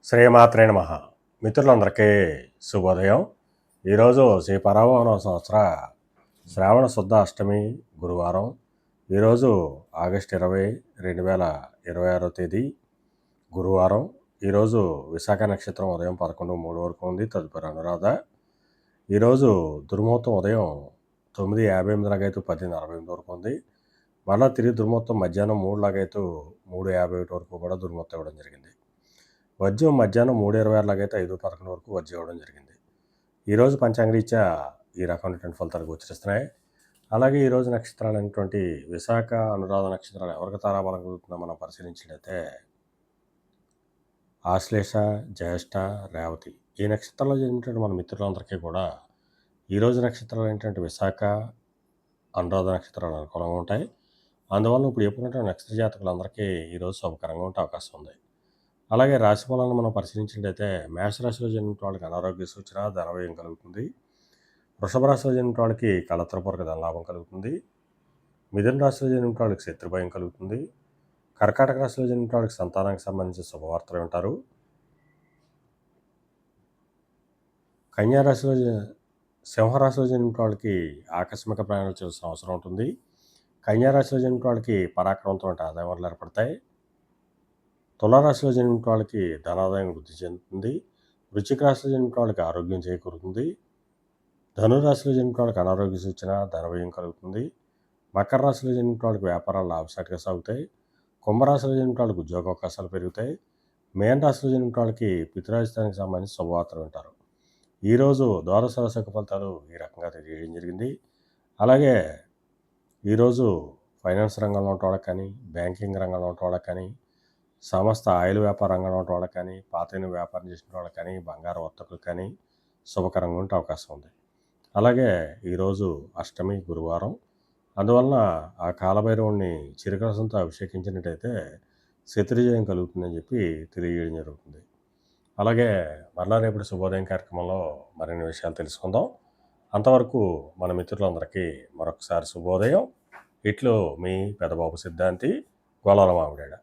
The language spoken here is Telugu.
శ్రీమాత్రే నమః. మిత్రులందరికీ శుభోదయం. ఈరోజు శ్రీ పరాభవన సంవత్సర శ్రావణ శుద్ధ అష్టమి గురువారం. ఈరోజు ఆగస్టు 20, 2026 తేదీ గురువారం. ఈరోజు విశాఖ నక్షత్రం ఉదయం 11:03 వరకు ఉంది. తదుపరి అనురాధ. ఈరోజు దుర్ముహూర్తం ఉదయం 9:58 లాగైతే 10:48 వరకు ఉంది. మళ్ళీ తిరిగి దుర్ముహూర్తం మధ్యాహ్నం 3 లాగైతే 3:51 వరకు కూడా దుర్ముహూర్తం ఇవ్వడం జరిగింది. వజ్యం మధ్యాహ్నం 3:26 లాగైతే 5:11 వరకు వజ్యం ఇవ్వడం జరిగింది. ఈరోజు పంచాంగరీత్యా ఈ రకమైనటువంటి ఫలితాలు గోచరిస్తున్నాయి. అలాగే ఈరోజు నక్షత్రాలు అయినటువంటి విశాఖ, అనురాధ నక్షత్రాలు ఎవరికి తారాబలం కలుగుతుందో మనం పరిశీలించినట్లయితే ఆశ్లేష, జ్యేష్ఠ, రేవతి ఈ నక్షత్రాల్లో జన్మించినటువంటి మన మిత్రులందరికీ కూడా ఈరోజు నక్షత్రాలు అయినటువంటి విశాఖ, అనురాధ నక్షత్రాలు అనుకూలంగా ఉంటాయి. అందువల్ల ఇప్పుడు ఎప్పుడున్నటువంటి నక్షత్ర జాతకులందరికీ ఈరోజు శుభకరంగా ఉండే అవకాశం ఉంది. అలాగే రాశి ఫలాలను మనం పరిశీలించినట్లయితే మేషరాశిలో జన్మించిన వాళ్ళకి అనారోగ్య సూచన, ధనవ్యయం కలుగుతుంది. వృషభ రాశిలో జన్మించిన వాళ్ళకి కళత్రపూర్వక ధనలాభం కలుగుతుంది. మిథున రాశిలో జన్మించిన వాళ్ళకి శత్రుభయం కలుగుతుంది. కర్కాటక రాశిలో జన్మించిన వాళ్ళకి సంతానానికి సంబంధించిన శుభవార్తలు వింటారు. కన్యారాశిలో సింహరాశిలో జన్మించిన వాళ్ళకి ఆకస్మిక ప్రయాణాలు చేయాల్సిన అవసరం ఉంటుంది. కన్యారాశిలో జన్మించిన వాళ్ళకి పరాక్రమంతో ఆదాయ వనరులు ఏర్పడతాయి. తులారాశిలో జన్మించిన వాళ్ళకి ధనాదాయం వృద్ధి చెందుతుంది. వృశ్చిక రాశిలో జన్మించిన వాళ్ళకి ఆరోగ్యం చేకూరుతుంది. ధనురాశిలో జన్మించిన వాళ్ళకి అనారోగ్య సూచన, ధనవ్యయం కలుగుతుంది. మకర రాశిలో జన్మించిన వాళ్ళకి వ్యాపారాలు లాభసాటిగా సాగుతాయి. కుంభరాశిలో జన్మించిన వాళ్ళకి ఉద్యోగ అవకాశాలు పెరుగుతాయి. మేన రాశిలో జన్మించిన వాళ్ళకి పితృరాజధానికి సంబంధించి శుభవార్తలు వింటారు. ఈరోజు ద్వాదశ రాశి యొక్క ఫలితాలు ఈ రకంగా తెలియజేయడం జరిగింది. అలాగే ఈరోజు ఫైనాన్స్ రంగంలో ఉన్న వాళ్ళకి కానీ, బ్యాంకింగ్ రంగంలో ఉన్న వాళ్ళకి కానీ, సమస్త ఆయిల్ వ్యాపార రంగంలో ఉన్న వాళ్ళకి కానీ, పాతైన వ్యాపారం చేసిన వాళ్ళకి కానీ, బంగారు వర్తకులకు కానీ శుభకరంగా ఉండే అవకాశం ఉంది. అలాగే ఈరోజు అష్టమి గురువారం. అందువలన ఆ కాలభైరవుణ్ణి చిరకరసంతో అభిషేకించినట్టయితే శత్రుజయం కలుగుతుందని చెప్పి తెలియజేయడం జరుగుతుంది. అలాగే మరలా రేపటి శుభోదయం కార్యక్రమంలో మరిన్ని విషయాలు తెలుసుకుందాం. అంతవరకు మన మిత్రులందరికీ మరొకసారి శుభోదయం. ఇట్లు మీ పెదబాబు సిద్ధాంతి, గోలాల మామిడాడ.